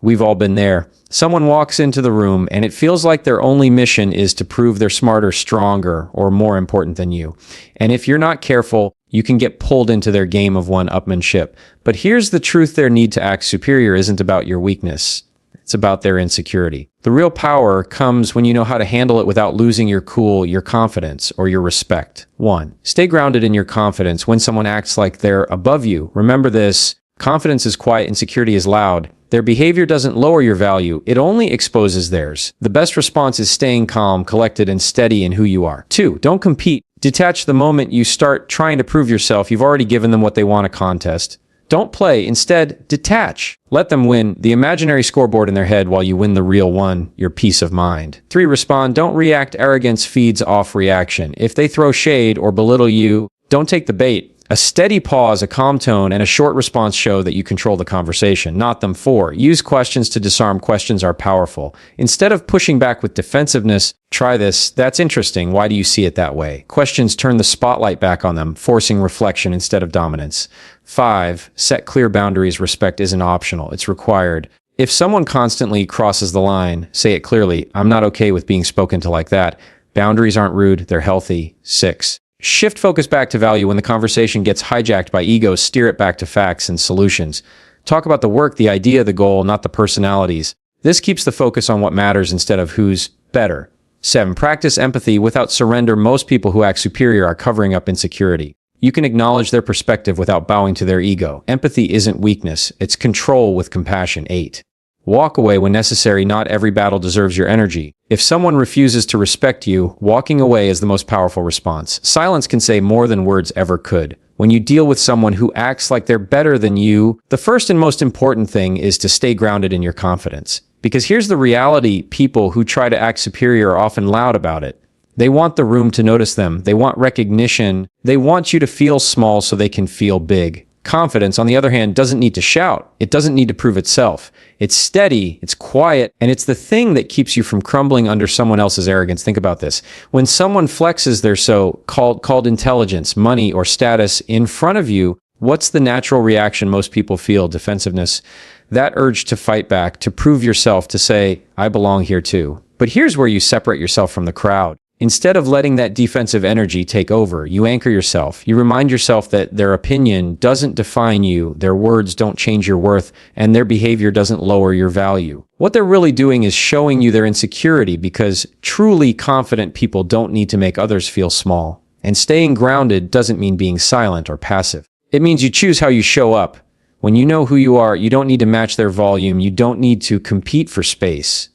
We've all been there. Someone walks into the room and it feels like their only mission is to prove they're smarter, stronger, or more important than you. And if you're not careful, you can get pulled into their game of one-upmanship. But here's the truth: their need to act superior isn't about your weakness. It's about their insecurity. The real power comes when you know how to handle it without losing your cool, your confidence, or your respect. 1. Stay grounded in your confidence when someone acts like they're above you. Remember this: confidence is quiet, insecurity is loud. Their behavior doesn't lower your value, it only exposes theirs. The best response is staying calm, collected, and steady in who you are. 2. Don't compete. Detach the moment you start trying to prove yourself. You've already given them what they want: a contest. Don't play. Instead, detach. Let them win the imaginary scoreboard in their head while you win the real one, your peace of mind. 3. Respond. Don't react. Arrogance feeds off reaction. If they throw shade or belittle you, don't take the bait. A steady pause, a calm tone, and a short response show that you control the conversation, not them. 4. Use questions to disarm. Questions are powerful. Instead of pushing back with defensiveness, try this: "That's interesting. Why do you see it that way?" Questions turn the spotlight back on them, forcing reflection instead of dominance. 5. Set clear boundaries. Respect isn't optional, it's required. If someone constantly crosses the line, say it clearly: "I'm not okay with being spoken to like that." Boundaries aren't rude, they're healthy. 6. Shift focus back to value. When the conversation gets hijacked by ego, steer it back to facts and solutions. Talk about the work, the idea, the goal, not the personalities. This keeps the focus on what matters instead of who's better. 7. Practice empathy without surrender. Most people who act superior are covering up insecurity. You can acknowledge their perspective without bowing to their ego. Empathy isn't weakness, it's control with compassion. 8. Walk away when necessary. Not every battle deserves your energy. If someone refuses to respect you, walking away is the most powerful response. Silence can say more than words ever could. When you deal with someone who acts like they're better than you, the first and most important thing is to stay grounded in your confidence. Because here's the reality: people who try to act superior are often loud about it. They want the room to notice them. They want recognition. They want you to feel small so they can feel big. Confidence, on the other hand, doesn't need to shout. It doesn't need to prove itself. It's steady, it's quiet, and it's the thing that keeps you from crumbling under someone else's arrogance. Think about this. When someone flexes their so-called intelligence, money, or status in front of you, what's the natural reaction most people feel? Defensiveness. That urge to fight back, to prove yourself, to say, "I belong here too." But here's where you separate yourself from the crowd. Instead of letting that defensive energy take over, you anchor yourself. You remind yourself that their opinion doesn't define you, their words don't change your worth, and their behavior doesn't lower your value. What they're really doing is showing you their insecurity, because truly confident people don't need to make others feel small. And staying grounded doesn't mean being silent or passive. It means you choose how you show up. When you know who you are, you don't need to match their volume. You don't need to compete for space.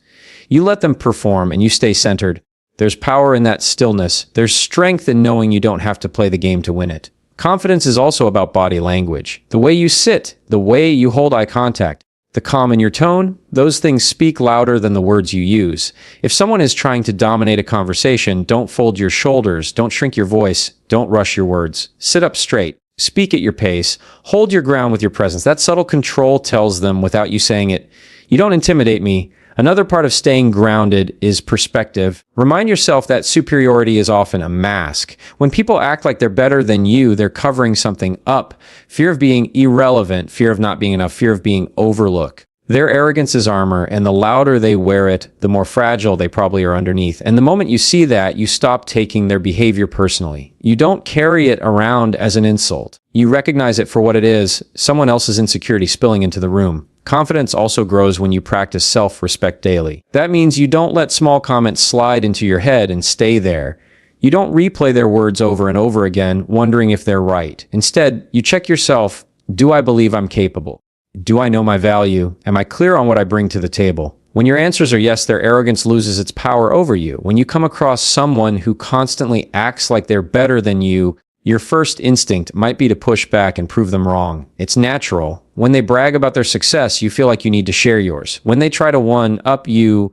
You let them perform and you stay centered. There's power in that stillness. There's strength in knowing you don't have to play the game to win it. Confidence is also about body language. The way you sit, the way you hold eye contact, the calm in your tone, those things speak louder than the words you use. If someone is trying to dominate a conversation, don't fold your shoulders, don't shrink your voice, don't rush your words. Sit up straight. Speak at your pace. Hold your ground with your presence. That subtle control tells them, without you saying it, "You don't intimidate me." Another part of staying grounded is perspective. Remind yourself that superiority is often a mask. When people act like they're better than you, they're covering something up. Fear of being irrelevant, fear of not being enough, fear of being overlooked. Their arrogance is armor, and the louder they wear it, the more fragile they probably are underneath. And the moment you see that, you stop taking their behavior personally. You don't carry it around as an insult. You recognize it for what it is: someone else's insecurity spilling into the room. Confidence also grows when you practice self-respect daily. That means you don't let small comments slide into your head and stay there. You don't replay their words over and over again, wondering if they're right. Instead, you check yourself: do I believe I'm capable? Do I know my value? Am I clear on what I bring to the table? When your answers are yes, their arrogance loses its power over you. When you come across someone who constantly acts like they're better than you, your first instinct might be to push back and prove them wrong. It's natural. When they brag about their success, you feel like you need to share yours. When they try to one-up you,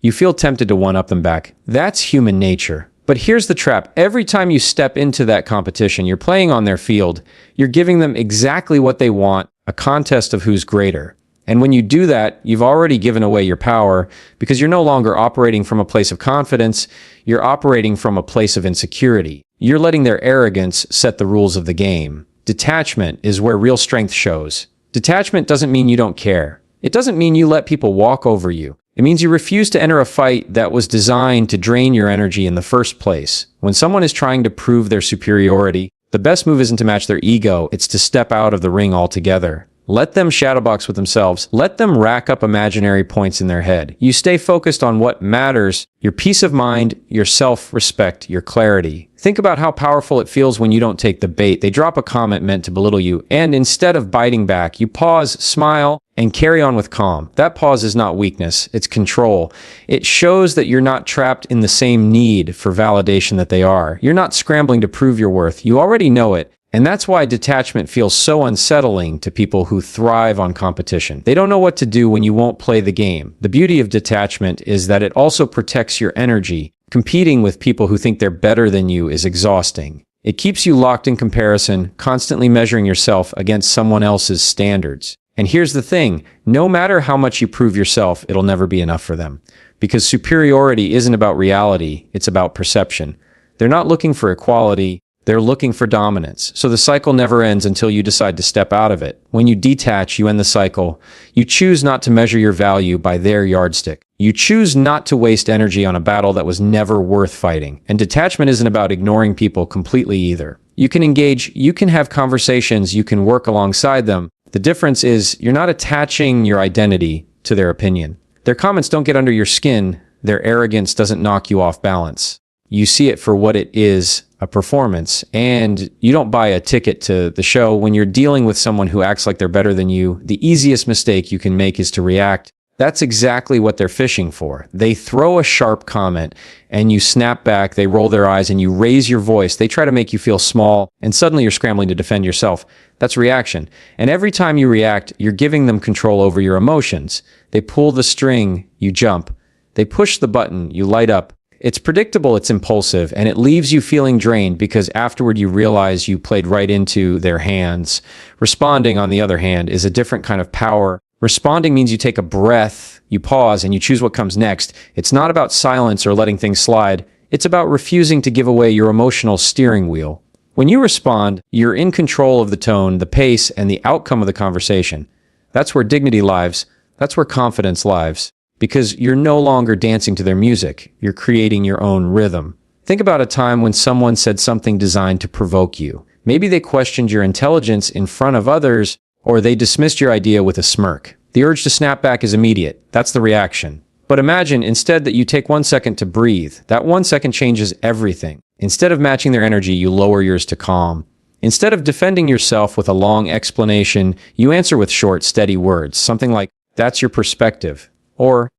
you feel tempted to one-up them back. That's human nature. But here's the trap. Every time you step into that competition, you're playing on their field. You're giving them exactly what they want, a contest of who's greater. And when you do that, you've already given away your power, because you're no longer operating from a place of confidence. You're operating from a place of insecurity. You're letting their arrogance set the rules of the game. Detachment is where real strength shows. Detachment doesn't mean you don't care. It doesn't mean you let people walk over you. It means you refuse to enter a fight that was designed to drain your energy in the first place. When someone is trying to prove their superiority, the best move isn't to match their ego, it's to step out of the ring altogether. Let them shadowbox with themselves. Let them rack up imaginary points in their head. You stay focused on what matters, your peace of mind, your self-respect, your clarity. Think about how powerful it feels when you don't take the bait. They drop a comment meant to belittle you, and instead of biting back, you pause, smile, and carry on with calm. That pause is not weakness, it's control. It shows that you're not trapped in the same need for validation that they are. You're not scrambling to prove your worth. You already know it. And that's why detachment feels so unsettling to people who thrive on competition. They don't know what to do when you won't play the game. The beauty of detachment is that it also protects your energy. Competing with people who think they're better than you is exhausting. It keeps you locked in comparison, constantly measuring yourself against someone else's standards. And here's the thing, no matter how much you prove yourself, it'll never be enough for them. Because superiority isn't about reality, it's about perception. They're not looking for equality. They're looking for dominance. So the cycle never ends until you decide to step out of it. When you detach, you end the cycle. You choose not to measure your value by their yardstick. You choose not to waste energy on a battle that was never worth fighting. And detachment isn't about ignoring people completely either. You can engage, you can have conversations, you can work alongside them. The difference is you're not attaching your identity to their opinion. Their comments don't get under your skin. Their arrogance doesn't knock you off balance. You see it for what it is, a performance, and you don't buy a ticket to the show. When you're dealing with someone who acts like they're better than you, the easiest mistake you can make is to react. That's exactly what they're fishing for. They throw a sharp comment and you snap back, they roll their eyes and you raise your voice. They try to make you feel small and suddenly you're scrambling to defend yourself. That's reaction. And every time you react, you're giving them control over your emotions. They pull the string, you jump. They push the button, you light up. It's predictable, it's impulsive, and it leaves you feeling drained because afterward you realize you played right into their hands. Responding, on the other hand, is a different kind of power. Responding means you take a breath, you pause, and you choose what comes next. It's not about silence or letting things slide. It's about refusing to give away your emotional steering wheel. When you respond, you're in control of the tone, the pace, and the outcome of the conversation. That's where dignity lives. That's where confidence lives. Because you're no longer dancing to their music. You're creating your own rhythm. Think about a time when someone said something designed to provoke you. Maybe they questioned your intelligence in front of others, or they dismissed your idea with a smirk. The urge to snap back is immediate. That's the reaction. But imagine instead that you take 1 second to breathe. That 1 second changes everything. Instead of matching their energy, you lower yours to calm. Instead of defending yourself with a long explanation, you answer with short, steady words. Something like, "That's your perspective." Or,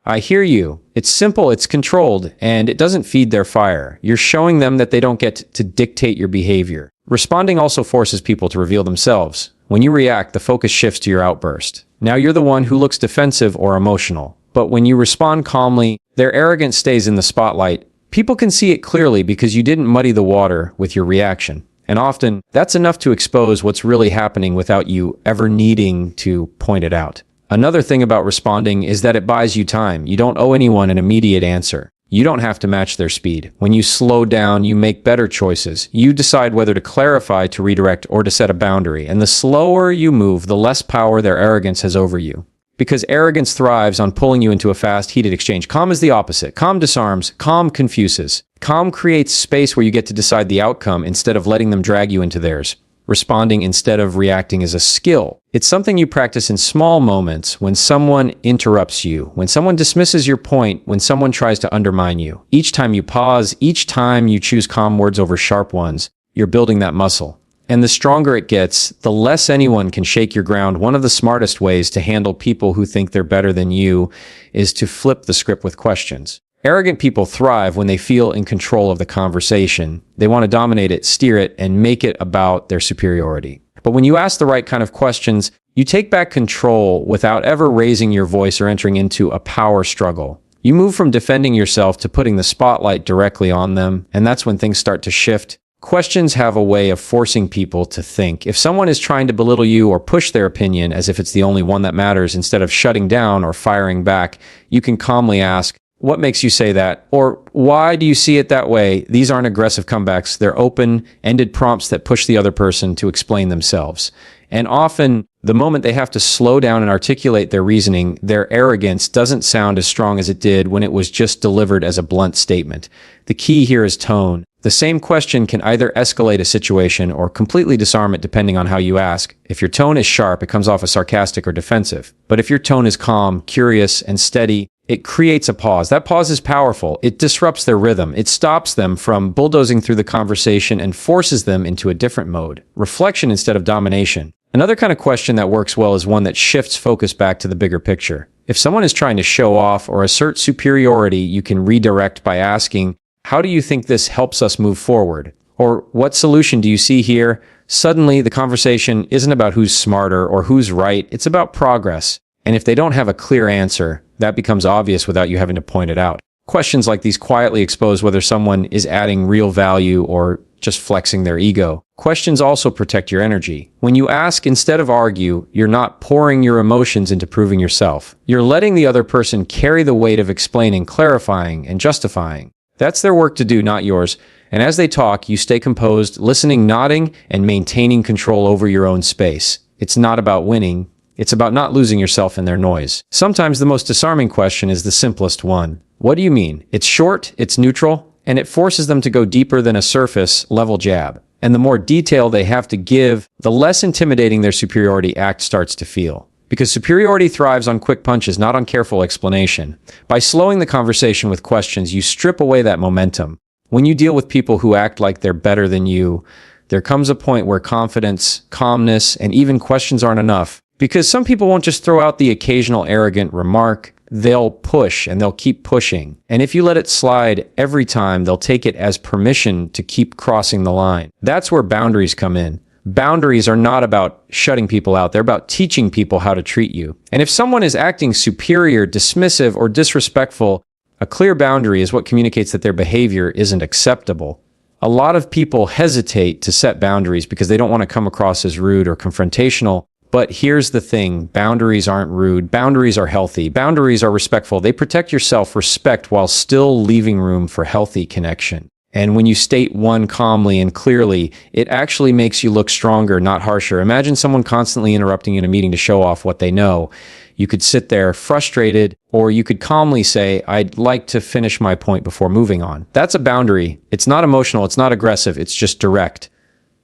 "I hear you." It's simple, it's controlled, and it doesn't feed their fire. You're showing them that they don't get to dictate your behavior. Responding also forces people to reveal themselves. When you react, the focus shifts to your outburst. Now you're the one who looks defensive or emotional. But when you respond calmly, their arrogance stays in the spotlight. People can see it clearly because you didn't muddy the water with your reaction. And often, that's enough to expose what's really happening without you ever needing to point it out. Another thing about responding is that it buys you time. You don't owe anyone an immediate answer. You don't have to match their speed. When you slow down, you make better choices. You decide whether to clarify, to redirect, or to set a boundary. And the slower you move, the less power their arrogance has over you. Because arrogance thrives on pulling you into a fast, heated exchange. Calm is the opposite. Calm disarms. Calm confuses. Calm creates space where you get to decide the outcome instead of letting them drag you into theirs. Responding instead of reacting is a skill. It's something you practice in small moments when someone interrupts you, when someone dismisses your point, when someone tries to undermine you. Each time you pause, each time you choose calm words over sharp ones, you're building that muscle. And the stronger it gets, the less anyone can shake your ground. One of the smartest ways to handle people who think they're better than you is to flip the script with questions. Arrogant people thrive when they feel in control of the conversation. They want to dominate it, steer it, and make it about their superiority. But when you ask the right kind of questions, you take back control without ever raising your voice or entering into a power struggle. You move from defending yourself to putting the spotlight directly on them, and that's when things start to shift. Questions have a way of forcing people to think. If someone is trying to belittle you or push their opinion as if it's the only one that matters, instead of shutting down or firing back, you can calmly ask, What makes you say that? Or why do you see it that way? These aren't aggressive comebacks. They're open-ended prompts that push the other person to explain themselves. And often, the moment they have to slow down and articulate their reasoning, their arrogance doesn't sound as strong as it did when it was just delivered as a blunt statement. The key here is tone. The same question can either escalate a situation or completely disarm it depending on how you ask. If your tone is sharp, it comes off as sarcastic or defensive. But if your tone is calm, curious, and steady, it creates a pause. That pause is powerful. It disrupts their rhythm. It stops them from bulldozing through the conversation and forces them into a different mode. Reflection instead of domination. Another kind of question that works well is one that shifts focus back to the bigger picture. If someone is trying to show off or assert superiority, you can redirect by asking, how do you think this helps us move forward? Or what solution do you see here? Suddenly, the conversation isn't about who's smarter or who's right. It's about progress. And if they don't have a clear answer, that becomes obvious without you having to point it out. Questions like these quietly expose whether someone is adding real value or just flexing their ego. Questions also protect your energy. When you ask instead of argue, you're not pouring your emotions into proving yourself. You're letting the other person carry the weight of explaining, clarifying, and justifying. That's their work to do, not yours. And as they talk, you stay composed, listening, nodding, and maintaining control over your own space. It's not about winning. It's about not losing yourself in their noise. Sometimes the most disarming question is the simplest one. What do you mean? It's short, it's neutral, and it forces them to go deeper than a surface-level jab. And the more detail they have to give, the less intimidating their superiority act starts to feel. Because superiority thrives on quick punches, not on careful explanation. By slowing the conversation with questions, you strip away that momentum. When you deal with people who act like they're better than you, there comes a point where confidence, calmness, and even questions aren't enough. Because some people won't just throw out the occasional arrogant remark, they'll push and they'll keep pushing. And if you let it slide every time, they'll take it as permission to keep crossing the line. That's where boundaries come in. Boundaries are not about shutting people out. They're about teaching people how to treat you. And if someone is acting superior, dismissive, or disrespectful, a clear boundary is what communicates that their behavior isn't acceptable. A lot of people hesitate to set boundaries because they don't want to come across as rude or confrontational. But here's the thing, boundaries aren't rude, boundaries are healthy, boundaries are respectful. They protect your self-respect while still leaving room for healthy connection. And when you state one calmly and clearly, it actually makes you look stronger, not harsher. Imagine someone constantly interrupting you in a meeting to show off what they know. You could sit there frustrated, or you could calmly say, I'd like to finish my point before moving on. That's a boundary. It's not emotional, it's not aggressive, it's just direct.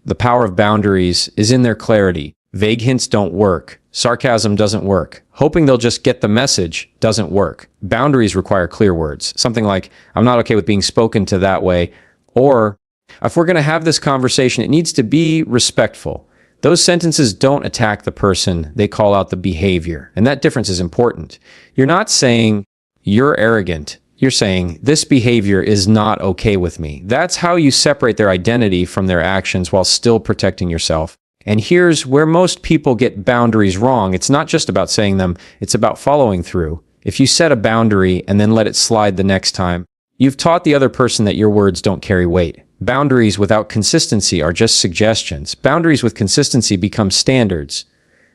The power of boundaries is in their clarity. Vague hints don't work. Sarcasm doesn't work. Hoping they'll just get the message doesn't work. Boundaries require clear words. Something like, I'm not okay with being spoken to that way. Or, if we're going to have this conversation, it needs to be respectful. Those sentences don't attack the person. They call out the behavior. And that difference is important. You're not saying, you're arrogant. You're saying, this behavior is not okay with me. That's how you separate their identity from their actions while still protecting yourself. And here's where most people get boundaries wrong. It's not just about saying them, it's about following through. If you set a boundary and then let it slide the next time, you've taught the other person that your words don't carry weight. Boundaries without consistency are just suggestions. Boundaries with consistency become standards.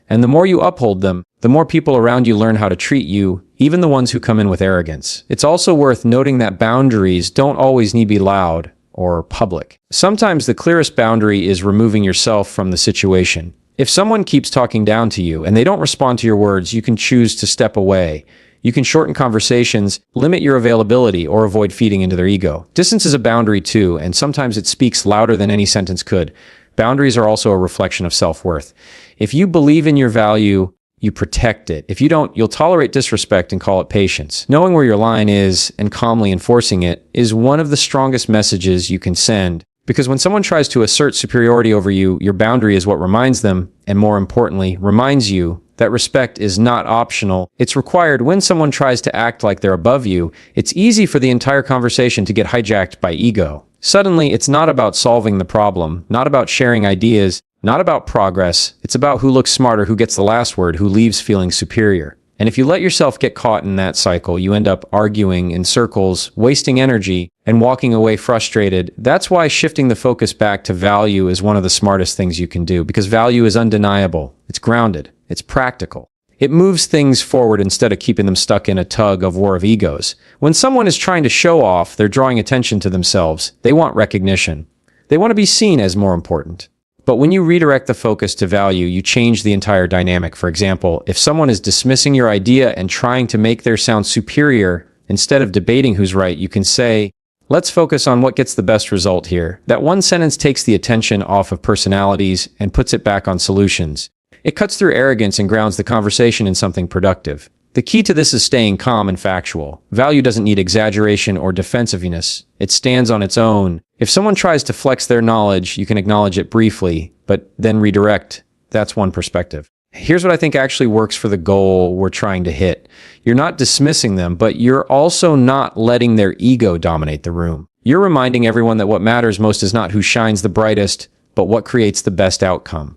And the more you uphold them, the more people around you learn how to treat you, even the ones who come in with arrogance. It's also worth noting that boundaries don't always need to be loud or public. Sometimes the clearest boundary is removing yourself from the situation. If someone keeps talking down to you and they don't respond to your words, you can choose to step away. You can shorten conversations, limit your availability, or avoid feeding into their ego. Distance is a boundary too, and sometimes it speaks louder than any sentence could. Boundaries are also a reflection of self-worth. If you believe in your value, you protect it. If you don't, you'll tolerate disrespect and call it patience. Knowing where your line is and calmly enforcing it is one of the strongest messages you can send. Because when someone tries to assert superiority over you, your boundary is what reminds them, and more importantly, reminds you that respect is not optional. It's required. When someone tries to act like they're above you, it's easy for the entire conversation to get hijacked by ego. Suddenly, it's not about solving the problem, not about sharing ideas, not about progress. It's about who looks smarter, who gets the last word, who leaves feeling superior. And if you let yourself get caught in that cycle, you end up arguing in circles, wasting energy, and walking away frustrated. That's why shifting the focus back to value is one of the smartest things you can do, because value is undeniable. It's grounded. It's practical. It moves things forward instead of keeping them stuck in a tug of war of egos. When someone is trying to show off, they're drawing attention to themselves. They want recognition. They want to be seen as more important. But when you redirect the focus to value, you change the entire dynamic. For example, if someone is dismissing your idea and trying to make theirs sound superior, instead of debating who's right, you can say, let's focus on what gets the best result here. That one sentence takes the attention off of personalities and puts it back on solutions. It cuts through arrogance and grounds the conversation in something productive. The key to this is staying calm and factual. Value doesn't need exaggeration or defensiveness. It stands on its own. If someone tries to flex their knowledge, you can acknowledge it briefly, but then redirect. That's one perspective. Here's what I think actually works for the goal we're trying to hit. You're not dismissing them, but you're also not letting their ego dominate the room. You're reminding everyone that what matters most is not who shines the brightest, but what creates the best outcome.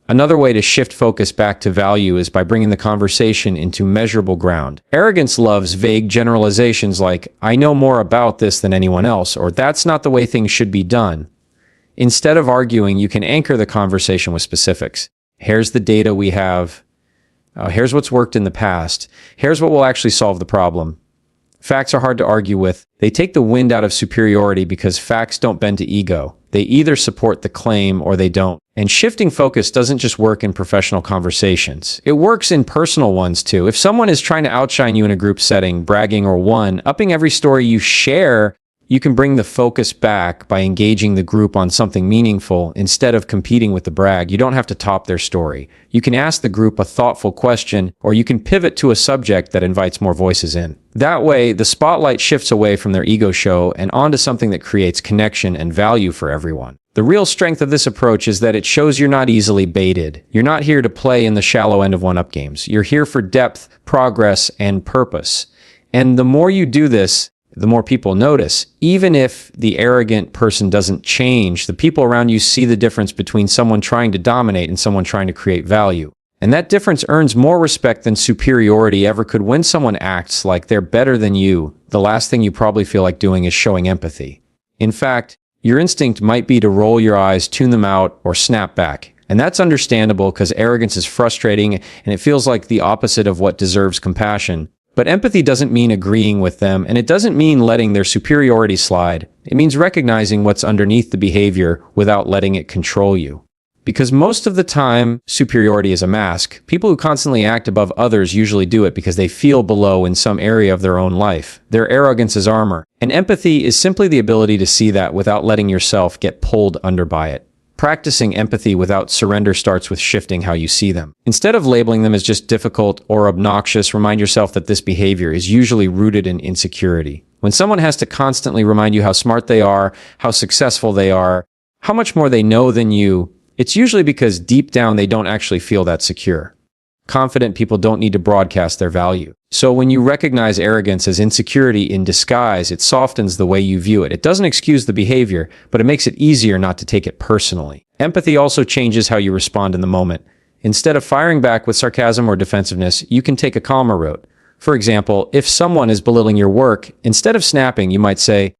Another way to shift focus back to value is by bringing the conversation into measurable ground. Arrogance loves vague generalizations like, I know more about this than anyone else, or that's not the way things should be done. Instead of arguing, you can anchor the conversation with specifics. Here's the data we have. Here's what's worked in the past. Here's what will actually solve the problem. Facts are hard to argue with. They take the wind out of superiority because facts don't bend to ego. They either support the claim or they don't. And shifting focus doesn't just work in professional conversations. It works in personal ones too. If someone is trying to outshine you in a group setting, bragging or one-upping every story you share, you can bring the focus back by engaging the group on something meaningful instead of competing with the brag. You don't have to top their story. You can ask the group a thoughtful question, or you can pivot to a subject that invites more voices in. That way, the spotlight shifts away from their ego show and onto something that creates connection and value for everyone. The real strength of this approach is that it shows you're not easily baited. You're not here to play in the shallow end of one-up games. You're here for depth, progress, and purpose. And the more you do this, the more people notice. Even if the arrogant person doesn't change, the people around you see the difference between someone trying to dominate and someone trying to create value. And that difference earns more respect than superiority ever could. When someone acts like they're better than you, the last thing you probably feel like doing is showing empathy. In fact, your instinct might be to roll your eyes, tune them out, or snap back. And that's understandable because arrogance is frustrating and it feels like the opposite of what deserves compassion. But empathy doesn't mean agreeing with them, and it doesn't mean letting their superiority slide. It means recognizing what's underneath the behavior without letting it control you. Because most of the time, superiority is a mask. People who constantly act above others usually do it because they feel below in some area of their own life. Their arrogance is armor. And empathy is simply the ability to see that without letting yourself get pulled under by it. Practicing empathy without surrender starts with shifting how you see them. Instead of labeling them as just difficult or obnoxious, remind yourself that this behavior is usually rooted in insecurity. When someone has to constantly remind you how smart they are, how successful they are, how much more they know than you, it's usually because deep down they don't actually feel that secure. Confident people don't need to broadcast their value. So when you recognize arrogance as insecurity in disguise, it softens the way you view it. It doesn't excuse the behavior, but it makes it easier not to take it personally. Empathy also changes how you respond in the moment. Instead of firing back with sarcasm or defensiveness, you can take a calmer route. For example, if someone is belittling your work, instead of snapping, you might say,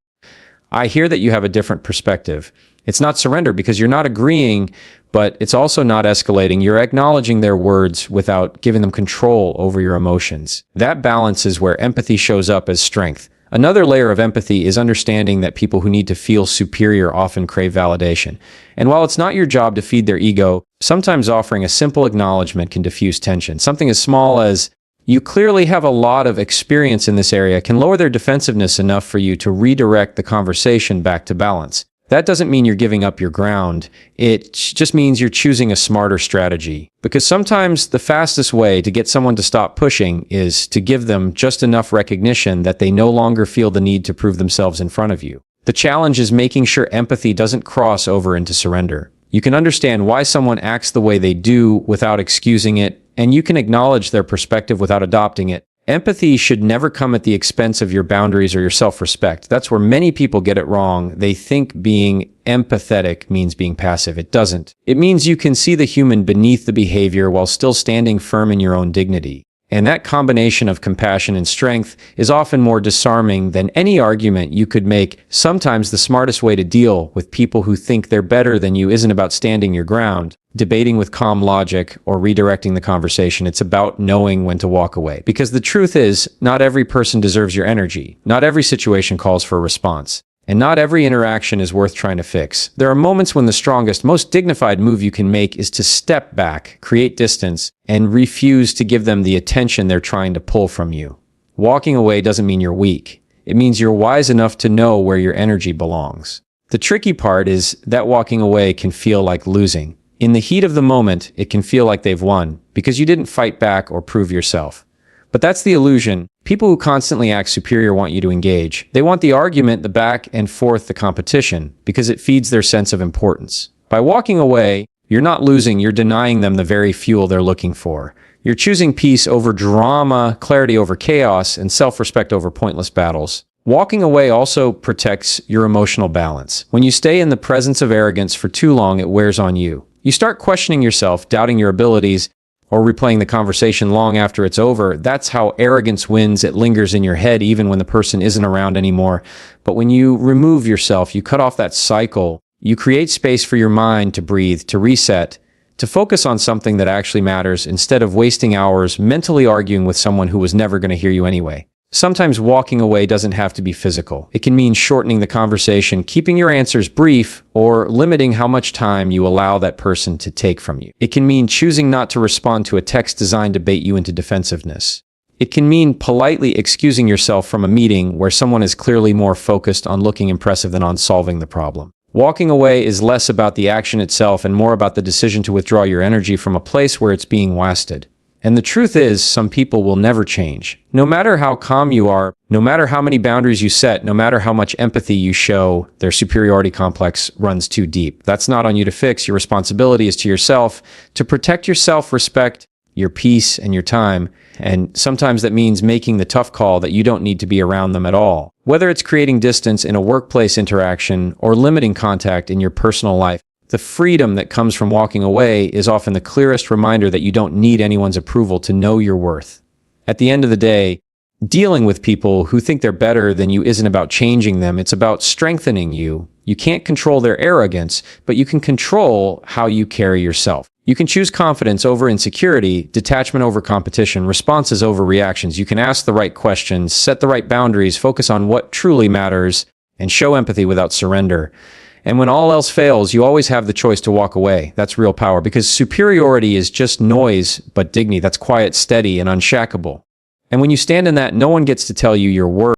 I hear that you have a different perspective. It's not surrender because you're not agreeing, but it's also not escalating. You're acknowledging their words without giving them control over your emotions. That balance is where empathy shows up as strength. Another layer of empathy is understanding that people who need to feel superior often crave validation. And while it's not your job to feed their ego, sometimes offering a simple acknowledgement can diffuse tension. Something as small as, you clearly have a lot of experience in this area, can lower their defensiveness enough for you to redirect the conversation back to balance. That doesn't mean you're giving up your ground. It just means you're choosing a smarter strategy. Because sometimes the fastest way to get someone to stop pushing is to give them just enough recognition that they no longer feel the need to prove themselves in front of you. The challenge is making sure empathy doesn't cross over into surrender. You can understand why someone acts the way they do without excusing it, and you can acknowledge their perspective without adopting it. Empathy should never come at the expense of your boundaries or your self-respect. That's where many people get it wrong. They think being empathetic means being passive. It doesn't. It means you can see the human beneath the behavior while still standing firm in your own dignity. And that combination of compassion and strength is often more disarming than any argument you could make. Sometimes the smartest way to deal with people who think they're better than you isn't about standing your ground, debating with calm logic, or redirecting the conversation. It's about knowing when to walk away. Because the truth is, not every person deserves your energy. Not every situation calls for a response. And not every interaction is worth trying to fix. There are moments when the strongest, most dignified move you can make is to step back, create distance, and refuse to give them the attention they're trying to pull from you. Walking away doesn't mean you're weak. It means you're wise enough to know where your energy belongs. The tricky part is that walking away can feel like losing. In the heat of the moment, it can feel like they've won because you didn't fight back or prove yourself. But that's the illusion. People who constantly act superior want you to engage. They want the argument, the back and forth, the competition, because it feeds their sense of importance. By walking away, you're not losing, you're denying them the very fuel they're looking for. You're choosing peace over drama, clarity over chaos, and self-respect over pointless battles. Walking away also protects your emotional balance. When you stay in the presence of arrogance for too long, it wears on you. You start questioning yourself, doubting your abilities, or replaying the conversation long after it's over. That's how arrogance wins. It lingers in your head even when the person isn't around anymore. But when you remove yourself, you cut off that cycle. You create space for your mind to breathe, to reset, to focus on something that actually matters instead of wasting hours mentally arguing with someone who was never going to hear you anyway. Sometimes walking away doesn't have to be physical. It can mean shortening the conversation, keeping your answers brief, or limiting how much time you allow that person to take from you. It can mean choosing not to respond to a text designed to bait you into defensiveness. It can mean politely excusing yourself from a meeting where someone is clearly more focused on looking impressive than on solving the problem. Walking away is less about the action itself and more about the decision to withdraw your energy from a place where it's being wasted. And the truth is, some people will never change. No matter how calm you are, no matter how many boundaries you set, no matter how much empathy you show, their superiority complex runs too deep. That's not on you to fix. Your responsibility is to yourself, to protect your self-respect, your peace, and your time. And sometimes that means making the tough call that you don't need to be around them at all. Whether it's creating distance in a workplace interaction or limiting contact in your personal life, the freedom that comes from walking away is often the clearest reminder that you don't need anyone's approval to know your worth. At the end of the day, dealing with people who think they're better than you isn't about changing them, it's about strengthening you. You can't control their arrogance, but you can control how you carry yourself. You can choose confidence over insecurity, detachment over competition, responses over reactions. You can ask the right questions, set the right boundaries, focus on what truly matters, and show empathy without surrender. And when all else fails, you always have the choice to walk away. That's real power, because superiority is just noise, but dignity. That's quiet, steady, and unshackable. And when you stand in that, no one gets to tell you your worth.